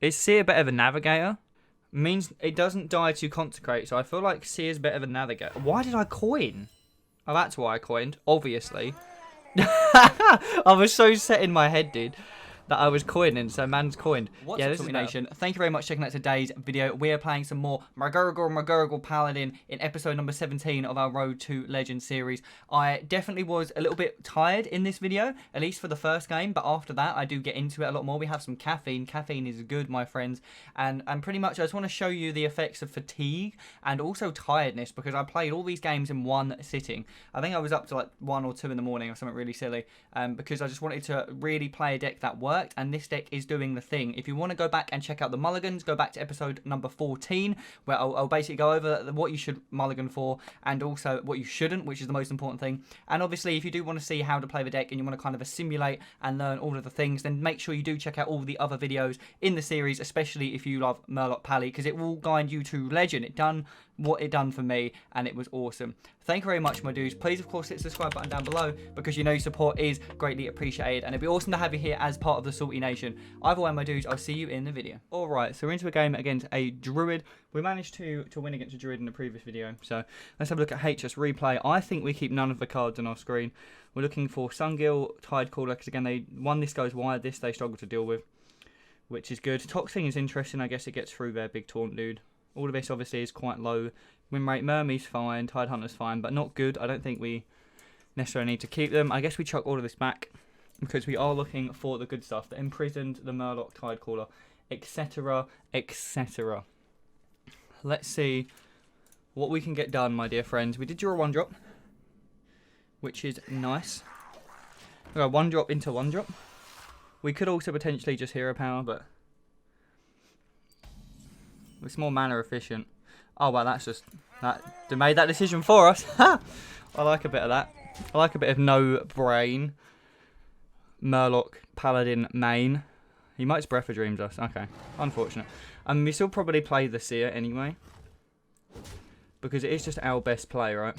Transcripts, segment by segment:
Is Seer better than Navigator? Means it doesn't die to Consecrate, so I feel like Seer's better than Navigator. Why did I coin? Oh, that's why I coined, obviously. I was so set in my head, dude, that I was coining, so man's coined. What's up, Salty Nation? Thank you very much for checking out today's video. We are playing some more mrglglgl Paladin in episode number 17 of our Road to Legend series. I definitely was a little bit tired in this video, at least for the first game, but after that I do get into it a lot more. We have some caffeine. Caffeine is good, my friends, and pretty much I just want to show you the effects of fatigue and also tiredness, because I played all these games in one sitting. I think I was up to like 1 or 2 in the morning or something really silly, because I just wanted to really play a deck that worked. And this deck is doing the thing. If you want to go back and check out the mulligans, go back to episode number 14, where I'll basically go over what you should mulligan for and also what you shouldn't, which is the most important thing. And obviously, if you do want to see how to play the deck and you want to kind of assimilate and learn all of the things, then make sure you do check out all the other videos in the series, especially if you love Murloc Paladin, because it will guide you to Legend. It done what it done for me, and it was awesome. Thank you very much, my dudes. Please, of course, hit the subscribe button down below, because you know your support is greatly appreciated, and it'd be awesome to have you here as part of the Salty Nation. Either way, my dudes, I'll see you in the video. Alright, so we're into a game against a Druid. We managed to win against a Druid in the previous video, so let's have a look at HS replay. I think we keep none of the cards on our screen. We're looking for Sungill, Tidecaller, because again, this goes wide, this they struggle to deal with, which is good. Toxing is interesting. I guess it gets through their big taunt dude. All of this obviously is quite low. Win rate, Mermy's fine, Tidehunter's fine, but not good. I don't think we necessarily need to keep them. I guess we chuck all of this back, because we are looking for the good stuff. The Imprisoned, the Murloc, Tidecaller, etc, etc. Let's see what we can get done, my dear friends. We did draw a 1-drop, which is nice. We got 1-drop into 1-drop. We could also potentially just Hero Power, but it's more mana efficient. Oh, well, that's just... They made that decision for us. I like a bit of that. I like a bit of no brain. Murloc Paladin main. He might just Breath of Dreams us. Okay. Unfortunate. We still probably play the Seer anyway, because it is just our best play, right?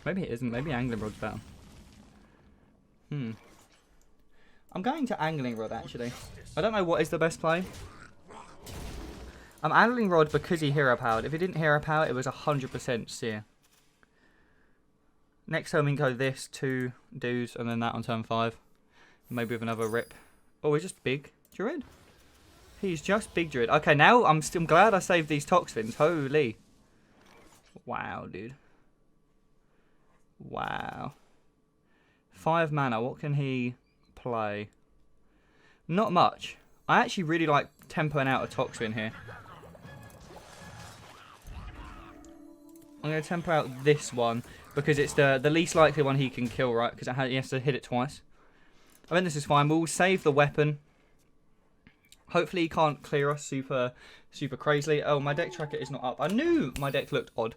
Maybe it isn't. Maybe Angling Rod's better. I'm going to Angling Rod, actually. I don't know what is the best play. I'm Angling Rod because he hero powered. If he didn't hero power, it was 100% Seer. Next time we can go this, 2 dudes, and then that on turn 5. Maybe with another rip. Oh, he's just big Druid. He's just big Druid. Okay, now I'm glad I saved these Toxfins. Holy. Wow, dude. Wow. 5 mana. What can he play? Not much. I actually really like tempoing out a Toxfin here. I'm going to tempo out this one, because it's the least likely one he can kill, right? Because he has to hit it twice. I think this is fine. We'll save the weapon. Hopefully he can't clear us super crazily. Oh, my deck tracker is not up. I knew my deck looked odd.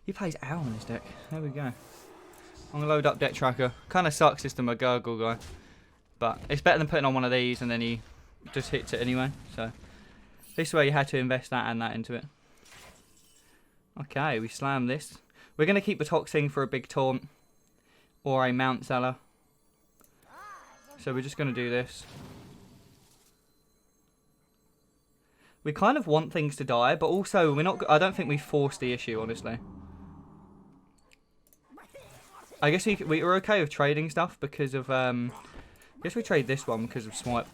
He plays Owl in his deck. There we go. I'm going to load up deck tracker. Kind of sucks it's the mrglglgl guy, but it's better than putting on one of these and then he just hits it anyway. So this way you had to invest that and that into it. Okay, we slam this. We're going to keep the Toxing for a big taunt or a Mount Zeller. So we're just going to do this. We kind of want things to die, but also we're not. I don't think we forced the issue, honestly. I guess we were okay with trading stuff because of. I guess we trade this one because of Swipe.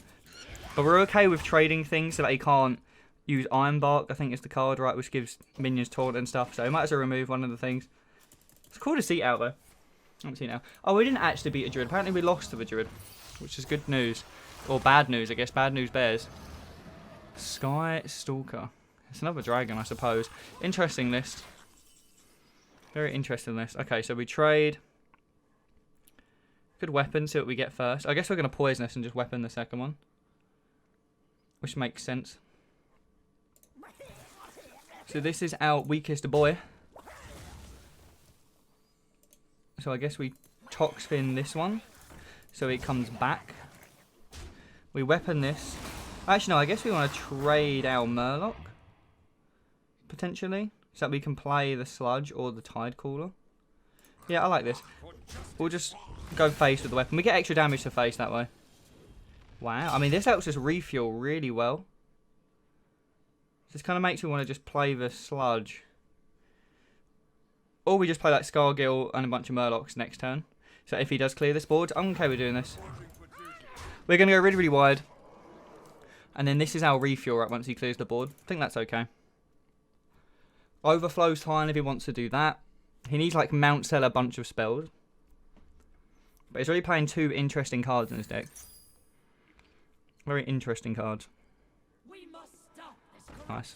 But we're okay with trading things so that he can't use Iron Bark, I think is the card, right, which gives minions taunt and stuff. So we might as well remove one of the things. It's cool to see out though. I haven't seen it out. Oh, we didn't actually beat a Druid. Apparently we lost to the Druid, which is good news. Or bad news, I guess. Bad news bears. Sky Stalker. It's another dragon, I suppose. Interesting list. Very interesting list. Okay, so we trade. Good weapon, see what we get first. I guess we're going to poison us and just weapon the second one, which makes sense. So this is our weakest boy. So I guess we Toxfin this one, so it comes back. We weapon this. Actually, no, I guess we want to trade our Murloc, potentially, so that we can play the Sludge or the Tidecaller. Yeah, I like this. We'll just go face with the weapon. We get extra damage to face that way. Wow, I mean, this helps us refuel really well. This kind of makes me want to just play the sludge. Or we just play like Scargill and a bunch of Murlocs next turn. So if he does clear this board, I'm okay with doing this. We're going to go really, really wide. And then this is our refuel right once he clears the board. I think that's okay. Overflow's fine if he wants to do that. He needs like Mount Sell a bunch of spells. But he's already playing 2 interesting cards in his deck. Very interesting cards. Nice.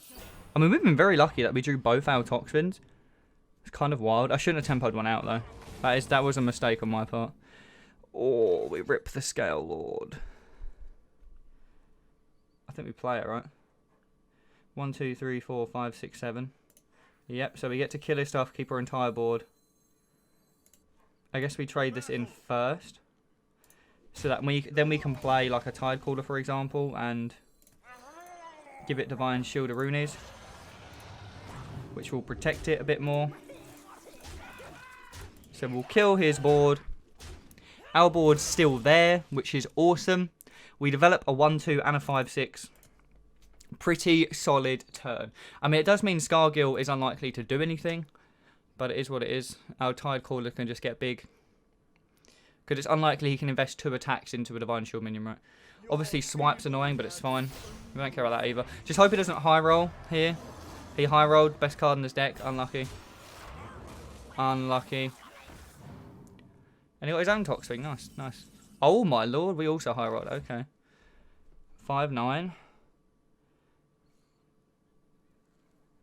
I mean, we've been very lucky that we drew both our Toxins. It's kind of wild. I shouldn't have tempoed one out though. That was a mistake on my part. Oh, we rip the scalelord. I think we play it, right? 1, 2, 3, 4, 5, 6, 7. Yep, so we get to kill his stuff, keep our entire board. I guess we trade this in first. So that then we can play like a Tidecaller, for example, and give it Divine Shield of Runes, which will protect it a bit more. So we'll kill his board. Our board's still there, which is awesome. We develop a 1-2 and a 5-6. Pretty solid turn. I mean, it does mean Scargill is unlikely to do anything, but it is what it is. Our Tidecaller can just get big. Because it's unlikely he can invest 2 attacks into a Divine Shield minion, right? Obviously, Swipe's annoying, but it's fine. We don't care about that either. Just hope he doesn't high roll here. He high rolled. Best card in his deck. Unlucky. Unlucky. And he got his own Toxing. Nice, nice. Oh my lord, we also high rolled. Okay. 5-9.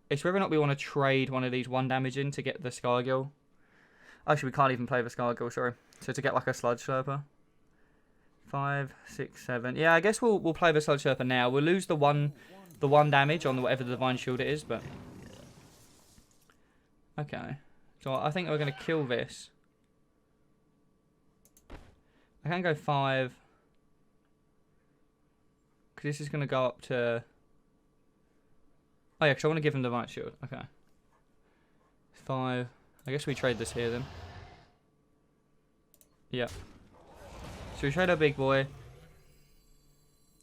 It's whether or not we want to trade one of these 1 damage in to get the Scargill. Actually, we can't even play the Scargill, sorry. So to get like a Sludge Slurper. 5, 6, 7. Yeah, I guess we'll play the Sludge Slurper now. We'll lose the one damage on whatever the Divine Shield it is, but okay. So I think we're gonna kill this. I can go 5. Because this is gonna go up to. Oh yeah, because I want to give him Divine Shield. Okay. 5. I guess we trade this here then. Yep. So we trade our big boy.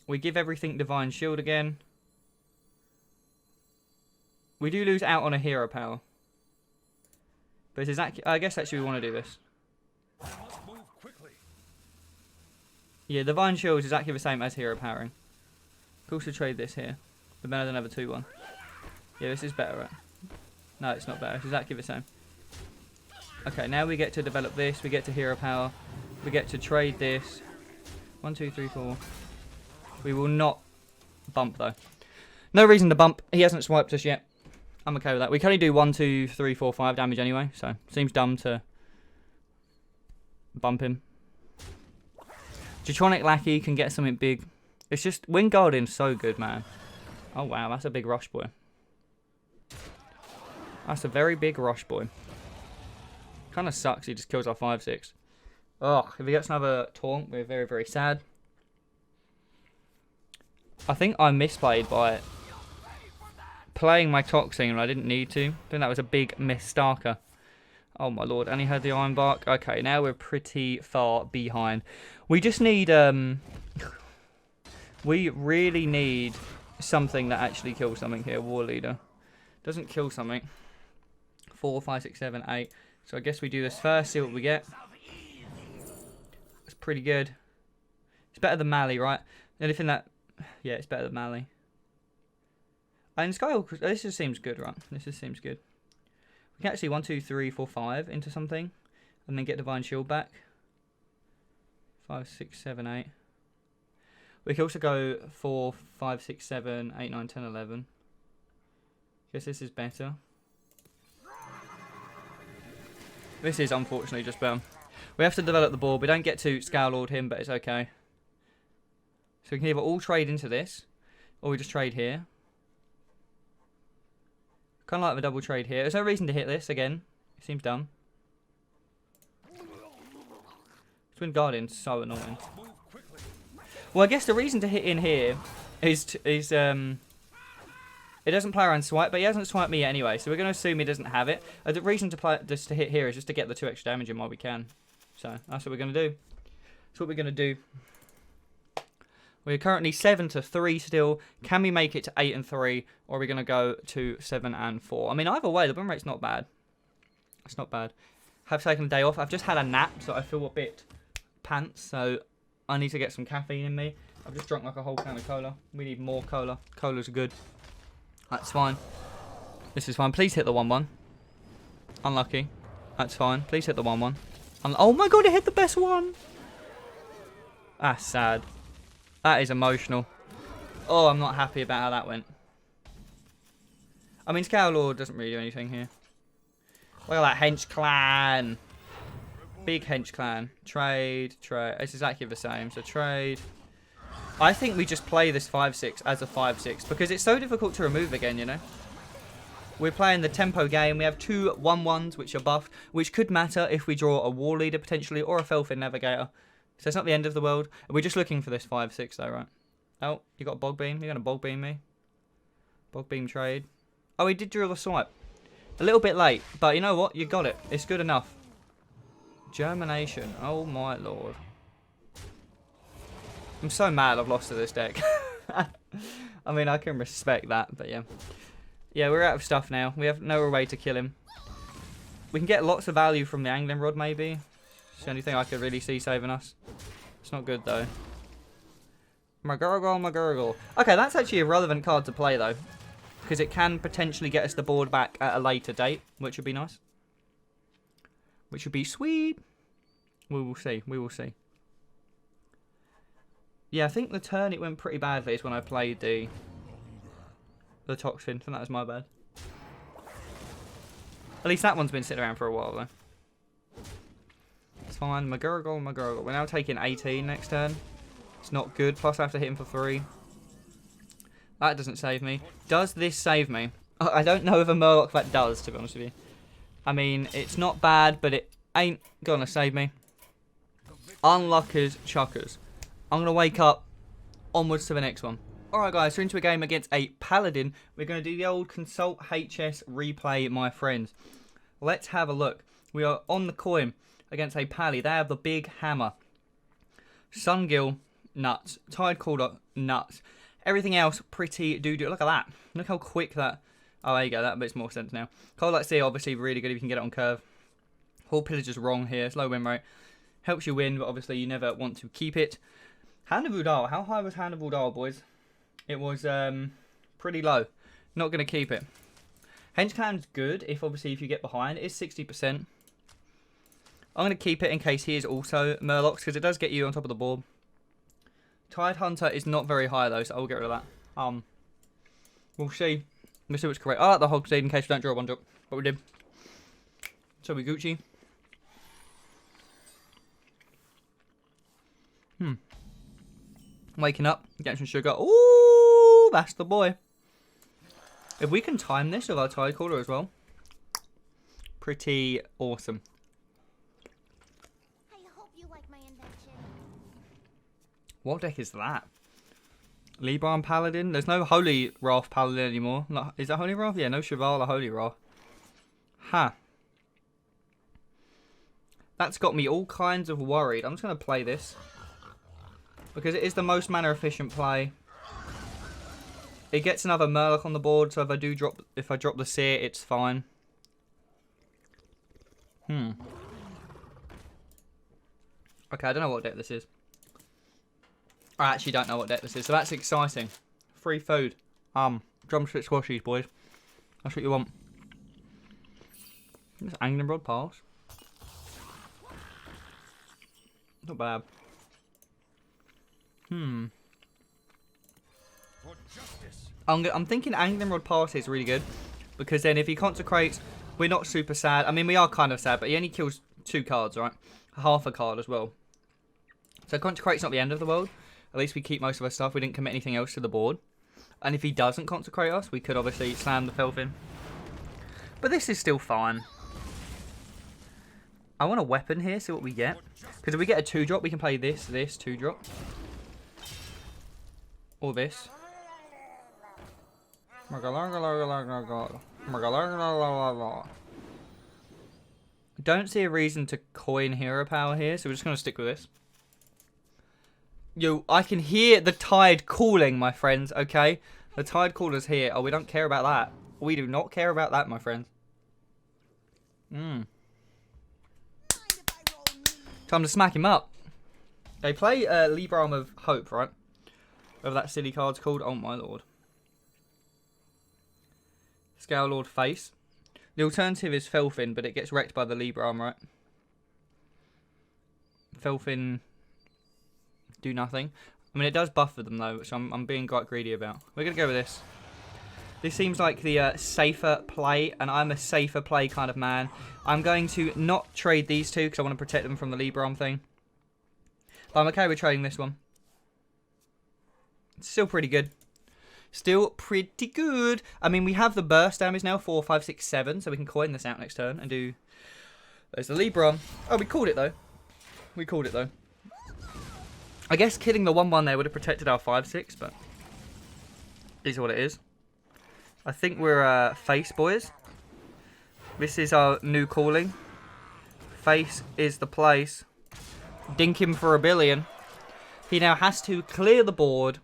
We give everything Divine Shield again. We do lose out on a hero power. But it's I guess actually we want to do this. Yeah, Divine Shield is exactly the same as hero powering. We can also trade this here. But then I don't have a 2-1. Yeah, this is better, right? No, it's not better. It's exactly the same. Okay, now we get to develop this. We get to hero power. We get to trade this. 1, 2, 3, 4. We will not bump, though. No reason to bump. He hasn't swiped us yet. I'm okay with that. We can only do 1, 2, 3, 4, 5 damage anyway, so seems dumb to bump him. Getronic Lackey can get something big. It's just, Wind Guardian's so good, man. Oh, wow, that's a big rush boy. That's a very big rush boy. Kind of sucks he just kills our 5-6. Ugh, if he gets another taunt, we're very, very sad. I think I misplayed by playing my Toxing and I didn't need to. I think that was a big miss Starker. Oh my lord, and he had the Iron Bark. Okay, now we're pretty far behind. We just need, we really need something that actually kills something here. War Leader. Doesn't kill something. 4, 5, 6, 7, 8. So I guess we do this first, see what we get. It's pretty good. It's better than Mally, right? Anything that... Yeah, it's better than Mally. And Sky, this just seems good, right? This just seems good. We can actually 1, 2, 3, 4, 5 into something. And then get Divine Shield back. 5, 6, 7, 8. We can also go 4, 5, 6, 7, 8, 9, 10, 11. Guess this is better. This is unfortunately just better. We have to develop the board. We don't get to scalelord him, but it's okay. So we can either all trade into this, or we just trade here. Kind of like the double trade here. There's no reason to hit this again. It seems dumb. Twin Guardian's so annoying. Well, I guess the reason to hit in here is it doesn't play around swipe, but he hasn't swiped me yet anyway, so we're going to assume he doesn't have it. The reason to play just to hit here is just to get the 2 extra damage in while we can. So that's what we're going to do. That's what we're going to do. We're currently 7-3 still. Can we make it to 8-3, or are we going to go to 7-4? I mean, either way, the win rate's not bad. It's not bad. Have taken a day off. I've just had a nap, so I feel a bit pants. So I need to get some caffeine in me. I've just drunk like a whole can of cola. We need more cola. Cola's good. That's fine. This is fine. Please hit the 1-1. Unlucky. That's fine. Please hit the 1-1. Oh my god, it hit the best one. That's sad. That is emotional. Oh, I'm not happy about how that went. I mean, scalelord doesn't really do anything here. Look at that hench clan. Big hench clan. Trade. It's exactly the same. So trade. I think we just play this 5-6 as a 5-6 because it's so difficult to remove again, you know. We're playing the tempo game. We have 2 1-1s which are buffed, which could matter if we draw a war leader potentially or a Felfin navigator. So it's not the end of the world. We're just looking for this 5-6 though, right? Oh, you got a bog beam. You're going to bog beam me. Bog beam trade. Oh, he did drill the swipe. A little bit late, but you know what? You got it. It's good enough. Germination. Oh my lord. I'm so mad I've lost to this deck. I mean, I can respect that, but yeah. Yeah, we're out of stuff now. We have no way to kill him. We can get lots of value from the angling rod, maybe. It's the only thing I could really see saving us. It's not good, though. mrglglgl. Okay, that's actually a relevant card to play, though. Because it can potentially get us the board back at a later date, which would be nice. Which would be sweet. We will see. We will see. Yeah, I think the turn it went pretty badly is when I played the toxin. I think that was my bad. At least that one's been sitting around for a while, though. It's fine. mrglglgl. We're now taking 18 next turn. It's not good. Plus, I have to hit him for 3. That doesn't save me. Does this save me? I don't know if a Murloc that does, to be honest with you. I mean, it's not bad, but it ain't gonna save me. Unluckers chuckers. I'm gonna wake up. Onwards to the next one. Alright guys, we're into a game against a Paladin. We're going to do the old Consult HS replay, my friends. Let's have a look. We are on the coin against a Pally. They have the big hammer. Sungill, nuts. Tide Caller, nuts. Everything else, pretty doo-doo. Look at that. Look how quick that... Oh, there you go. That makes more sense now. Cold Light Sea, obviously, really good if you can get it on curve. Hall Pillager's wrong here. It's low win rate. Helps you win, but obviously you never want to keep it. Hand of Udal. How high was Hand of Udal, boys? It was pretty low. Not going to keep it. Hench Clan's good if obviously if you get behind. It is 60%. I'm going to keep it in case he is also Murlocs because it does get you on top of the board. Tide Hunter is not very high though, so I'll get rid of that. We'll see. We'll see what's correct. I like the Hog Seed in case we don't draw one drop, but we did. So we Gucci. Waking up, getting some sugar. Ooh, that's the boy. If we can time this with our Tide Caller as well, pretty awesome. I hope you like my invention. What deck is that? Libran Paladin? There's no Holy Wrath Paladin anymore. No, is that Holy Wrath? Yeah, no Cheval or Holy Wrath. Ha. That's got me all kinds of worried. I'm just going to play this. Because it is the most mana efficient play. It gets another Murloc on the board, so if I drop the Seer, it's fine. Okay, I don't know what deck this is. I actually don't know what deck this is, so that's exciting. Free food. Drumstick squashies, boys. That's what you want. This angling rod pass. Not bad. I'm thinking angling rod pass is really good because then if he consecrates, we're not super sad. I mean, we are kind of sad, but he only kills 2 cards, right? Half a card as well. So consecrate's not the end of the world. At least we keep most of our stuff. We didn't commit anything else to the board. And if he doesn't consecrate us, we could obviously slam the Felfin. But this is still fine. I want a weapon here, see what we get. Because if we get a 2-drop, we can play this 2-drop. Or this. Don't see a reason to coin hero power here, so we're just going to stick with this. I can hear the tide calling, my friends, okay? The tide caller's here. Oh, we don't care about that. We do not care about that, my friends. Time to smack him up. They play Libram of Hope, right? Whatever that silly card's called. Oh, my lord. Scalelord face. The alternative is Felfin, but it gets wrecked by the Libram, right? Felfin do nothing. I mean, it does buffer them, though, which I'm being quite greedy about. We're going to go with this. This seems like the safer play, and I'm a safer play kind of man. I'm going to not trade these two, because I want to protect them from the Libram thing. But I'm okay with trading this one. It's still pretty good. Still pretty good. I mean, we have the burst damage now, 4, 5, 6, 7, so we can coin this out next turn and do... There's the Libram. Oh, we called it, though. We called it, though. I guess killing the 1-1 there would have protected our 5-6, but... Is what it is. I think we're face, boys. This is our new calling. Face is the place. Dink him for a billion. He now has to clear the board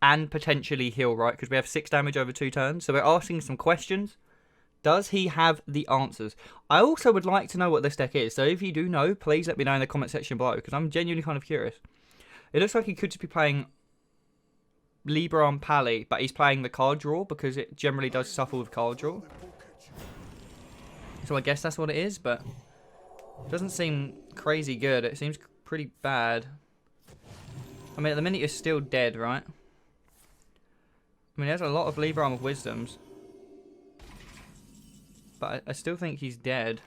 and potentially heal, right? Because we have 6 damage over 2 turns. So we're asking some questions. Does he have the answers? I also would like to know what this deck is. So if you do know, please let me know in the comment section below, because I'm genuinely kind of curious. It looks like he could just be playing Libram Pally, but he's playing the card draw, because it generally does suffer with card draw. So I guess that's what it is, but it doesn't seem crazy good. It seems pretty bad. I mean, at the minute you're still dead, right? I mean, there's a lot of Libram of Wisdoms. But I still think he's dead.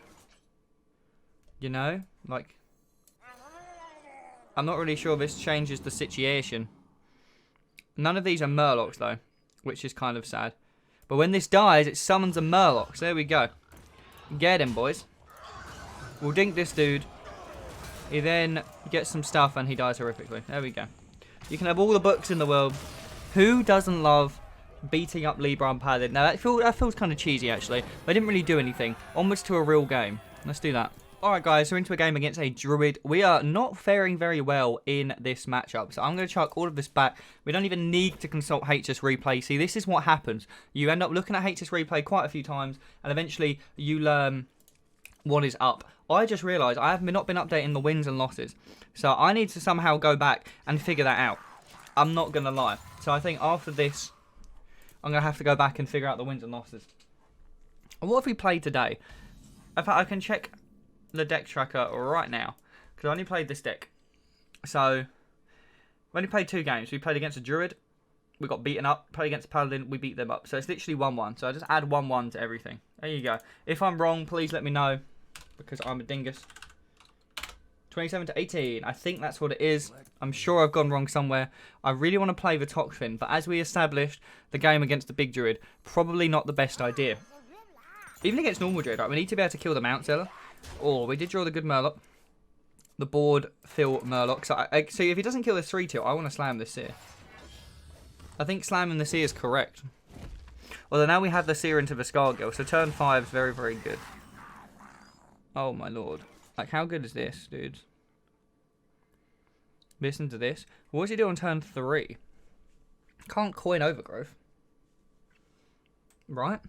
You know? Like, I'm not really sure this changes the situation. None of these are Murlocs, though, which is kind of sad. But when this dies, it summons a Murloc. So there we go. Get him, boys. We'll dink this dude. He then gets some stuff and he dies horrifically. There we go. You can have all the books in the world. Who doesn't love beating up Libram Paladin? Now, that feels kind of cheesy, actually. They didn't really do anything. Almost to a real game. Let's do that. Alright guys, we're into a game against a Druid. We are not faring very well in this matchup, so I'm going to chuck all of this back. We don't even need to consult HS Replay. See, this is what happens. You end up looking at HS Replay quite a few times, and eventually you learn what is up. I just realised I have not been updating the wins and losses, so I need to somehow go back and figure that out. I'm not going to lie. So I think after this, I'm going to have to go back and figure out the wins and losses. And what have we played today? In fact, I can check the deck tracker right now, because I only played this deck. So we only played 2 games. We played against a Druid, we got beaten up. Played against a Paladin, we beat them up. So it's literally 1-1. So I just add 1-1 to everything. There you go. If I'm wrong, please let me know, because I'm a dingus. 27 to 18. I think that's what it is. I'm sure I've gone wrong somewhere. I really want to play the Toxfin, but as we established, the game against the big Druid, probably not the best idea. Even against normal Druid, right, we need to be able to kill the Mount Seller. Oh, we did draw the good Murloc. The board fill Murloc. So if he doesn't kill this 3-2, I want to slam this Seer. I think slamming the Seer is correct. Although now we have the Seer into the Scargill, so turn 5 is very, very good. Oh my lord. Like, how good is this, dudes? Listen to this. What does he do on turn 3? Can't coin Overgrowth. Right?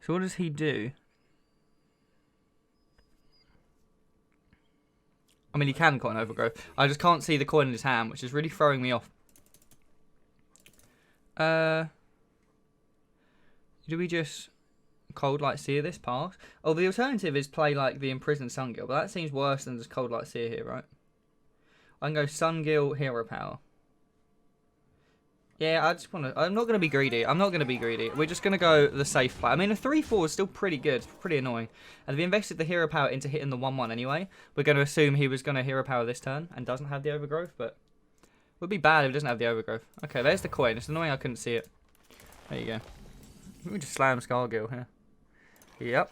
So what does he do? I mean, he can coin Overgrowth. I just can't see the coin in his hand, which is really throwing me off. Do we just Cold Light Seer this pass? Oh, the alternative is play like the Imprisoned Sungill, but that seems worse than just Cold Light Seer here, right? I can go Sungill, Hero Power. Yeah, I just want to... I'm not going to be greedy. I'm not going to be greedy. We're just going to go the safe play. I mean, a 3-4 is still pretty good. It's pretty annoying. And we invested the Hero Power into hitting the 1-1 anyway. We're going to assume he was going to Hero Power this turn and doesn't have the Overgrowth, but... It would be bad if he doesn't have the Overgrowth. Okay, there's the coin. It's annoying I couldn't see it. There you go. Let me just slam Scargill here. Yep.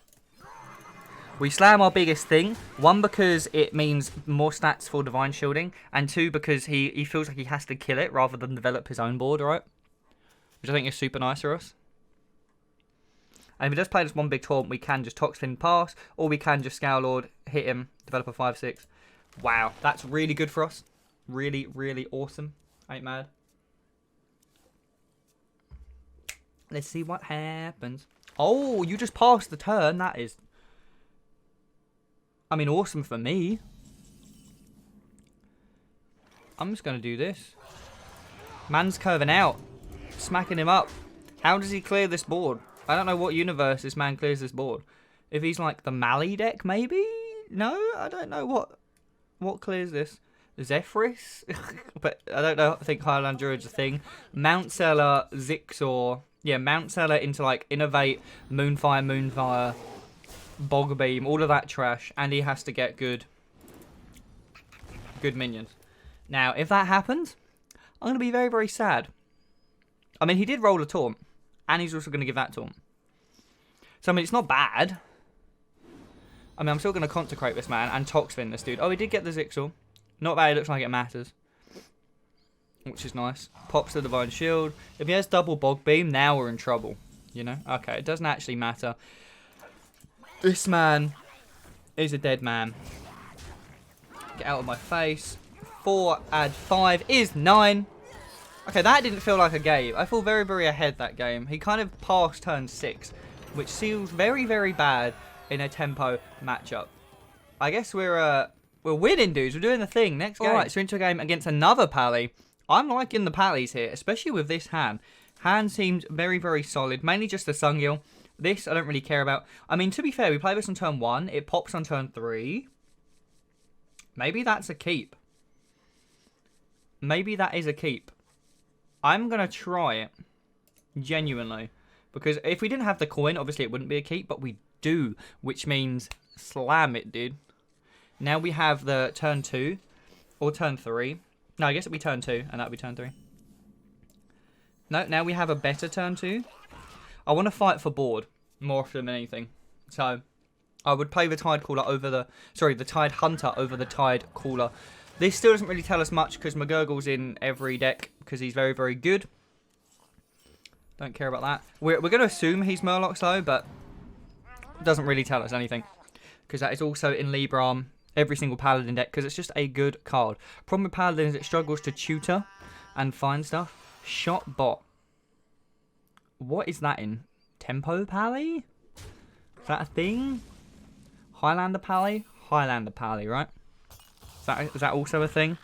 We slam our biggest thing. 1, because it means more stats for Divine Shielding. And 2, because he feels like he has to kill it rather than develop his own board, right? Which I think is super nice for us. And if he does play this one big taunt, we can just Toxfin pass. Or we can just Scalelord, hit him, develop a 5-6. Wow, that's really good for us. Really, really awesome. Ain't mad. Let's see what happens. Oh, you just passed the turn. That is... I mean, awesome for me. I'm just going to do this. Man's curving out. Smacking him up. How does he clear this board? I don't know what universe this man clears this board. If he's like the Mali deck, maybe? No? I don't know what clears this. Zephyris? But I don't know. I think Highland Druid's a thing. Mount Seller, Zixor. Yeah, Mount Seller into like Innovate, Moonfire, Bog Beam, all of that trash. And he has to get good minions. Now, if that happens, I'm going to be very, very sad. I mean, he did roll a taunt. And he's also going to give that taunt. So, I mean, it's not bad. I mean, I'm still going to consecrate this man and Toxfin this dude. Oh, he did get the Zixor. Not bad, it looks like it matters. Which is nice. Pops the Divine Shield. If he has double Bog Beam, now we're in trouble. You know? Okay, it doesn't actually matter. This man is a dead man. Get out of my face. 4 add 5 is 9. Okay, that didn't feel like a game. I feel very, very ahead that game. He kind of passed turn 6, which feels very, very bad in a tempo matchup. I guess we're winning, dudes. We're doing the thing. Next game. Alright, so into a game against another Pally. I'm liking the Pallies here, especially with this hand. Hand seems very, very solid. Mainly just the Sungil. This, I don't really care about. I mean, to be fair, we play this on turn 1. It pops on turn 3. Maybe that's a keep. Maybe that is a keep. I'm going to try it. Genuinely. Because if we didn't have the coin, obviously it wouldn't be a keep. But we do. Which means slam it, dude. Now we have the turn 2. Or turn 3. No, I guess it'd be turn 2. And that'd be turn 3. No, now we have a better turn 2. I want to fight for board. More often than anything. So, I would play the Tide Caller over the... Sorry, the Tide Hunter over the Tide Caller. This still doesn't really tell us much because mrglgl's in every deck because he's very, very good. Don't care about that. We're going to assume he's Murloc though, but it doesn't really tell us anything because that is also in Libram, every single Paladin deck because it's just a good card. Problem with Paladin is it struggles to tutor and find stuff. Shot Bot. What is that in? Tempo Pally? Is that a thing? Highlander Pally? Highlander Pally, right? Is that also a thing?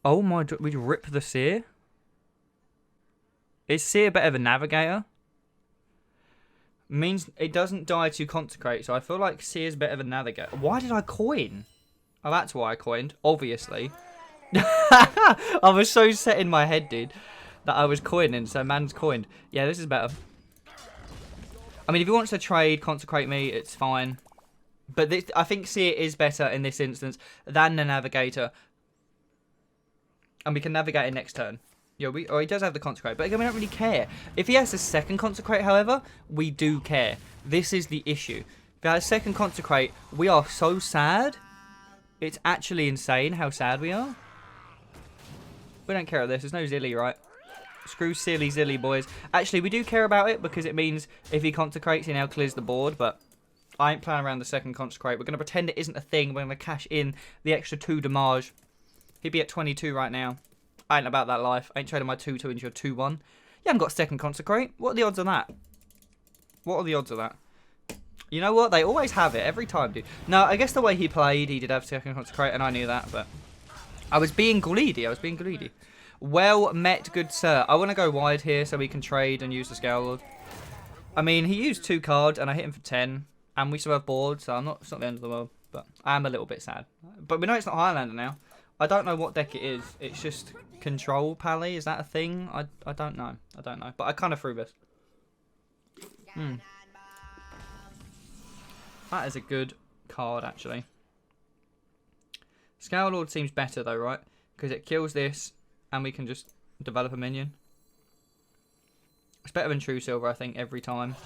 Oh my... We rip the Seer? Is Seer better than Navigator? Means it doesn't die to consecrate, so I feel like Seer's better than Navigator. Why did I coin? Oh, that's why I coined, obviously. I was so set in my head, dude, that I was coining, so man's coined. Yeah, this is better. I mean, if he wants to trade, consecrate me, it's fine. But this, I think Seer is better in this instance than the Navigator. And we can navigate it next turn. Yeah, he does have the Consecrate, but again, we don't really care. If he has a second Consecrate, however, we do care. This is the issue. If he has a second Consecrate, we are so sad. It's actually insane how sad we are. We don't care about this. There's no Zilly, right? Screw silly Zilly, boys. Actually, we do care about it because it means if he Consecrates, he now clears the board, but... I ain't playing around the second Consecrate. We're going to pretend it isn't a thing. We're going to cash in the extra 2 damage. He'd be at 22 right now. I ain't about that life. I ain't trading my 2-2 into your 2-1. You haven't got a second Consecrate. What are the odds of that? What are the odds of that? You know what? They always have it. Every time, dude. No, I guess the way he played, he did have second Consecrate, and I knew that, but... I was being greedy. Well met, good sir. I want to go wide here so we can trade and use the scalelord. I mean, he used 2 cards, and I hit him for 10. And we still have board, so it's not the end of the world. But I am a little bit sad. But we know it's not Highlander now. I don't know what deck it is. It's just Control Pally. Is that a thing? I don't know. But I kind of threw this. That is a good card, actually. Scalelord seems better, though, right? Because it kills this, and we can just develop a minion. It's better than True Silver, I think, every time.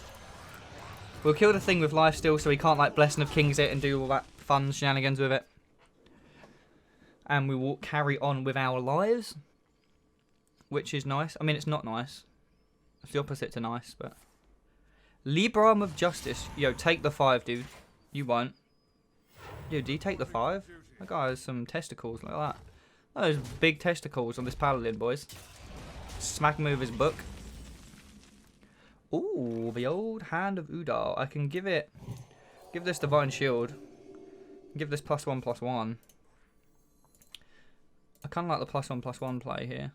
We'll kill the thing with life steal so we can't like Blessing of Kings it and do all that fun shenanigans with it. And we will carry on with our lives. Which is nice. I mean, it's not nice. It's the opposite to nice, but... Libram of Justice. Yo, take the 5, dude. You won't. Yo, do you take the 5? That guy has some testicles like that. Those big testicles on this paladin, boys. Smack him with his book. Ooh, the old Hand of Udal. I can give this Divine Shield. Give this +1/+1. I kind of like the +1/+1 play here.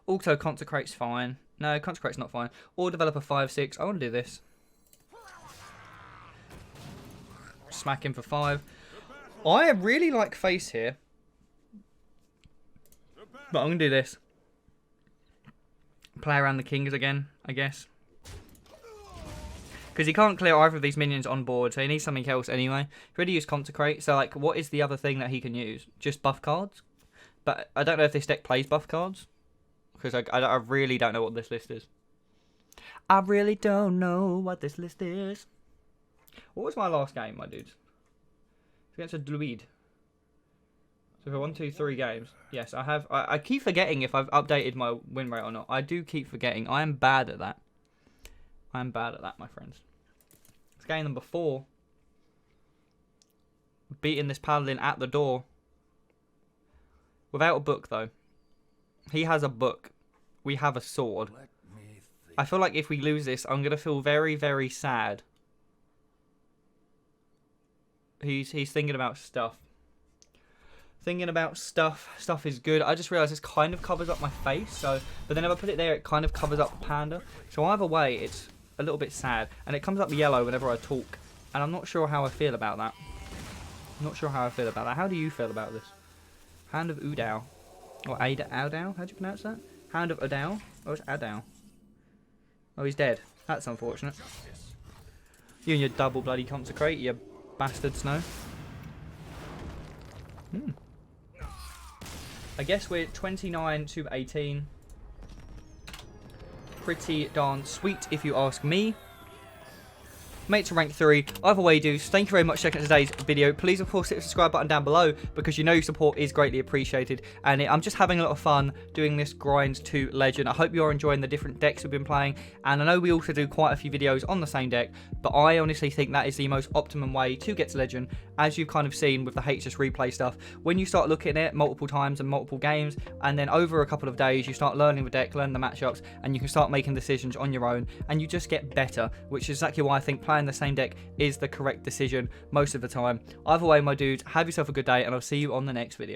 Auto Consecrate's fine. No, Consecrate's not fine. Or develop a 5/6. I want to do this. Smack him for 5. I really like face here. But I'm going to do this. Play around the kings again, I guess. Because he can't clear either of these minions on board, so he needs something else anyway. He already used Consecrate, so like, what is the other thing that he can use? Just buff cards? But I don't know if this deck plays buff cards. Because I really don't know what this list is. I really don't know what this list is. What was my last game, my dudes? Against a Druid. So for 1, 2, 3 games. Yes, I have. I keep forgetting if I've updated my win rate or not. I do keep forgetting. I am bad at that. I am bad at that, my friends. It's game number 4. Beating this paladin at the door. Without a book, though. He has a book. We have a sword. I feel like if we lose this, I'm going to feel very, very sad. He's thinking about stuff. Thinking about stuff. Stuff is good. I just realised this kind of covers up my face. So, but then if I put it there, it kind of covers up the panda. So either way, it's a little bit sad. And it comes up yellow whenever I talk. And I'm not sure how I feel about that. I'm not sure how I feel about that. How do you feel about this? Hand of Udal. Or Adao? How do you pronounce that? Hand of Adao? Oh, it's Adao. Oh, he's dead. That's unfortunate. You and your double bloody consecrate, you bastard Snow. I guess we're 29 to 18. Pretty darn sweet, if you ask me. Made to rank 3. Either way, dudes, thank you very much for checking out today's video. Please, of course, hit the subscribe button down below because you know your support is greatly appreciated. And I'm just having a lot of fun doing this grind to legend. I hope you're enjoying the different decks we've been playing. And I know we also do quite a few videos on the same deck, but I honestly think that is the most optimum way to get to legend. As you've kind of seen with the HS replay stuff, when you start looking at it multiple times and multiple games, and then over a couple of days, you start learning the deck, learning the matchups, and you can start making decisions on your own, and you just get better, which is exactly why I think playing the same deck is the correct decision most of the time. Either way, my dudes, have yourself a good day, and I'll see you on the next video.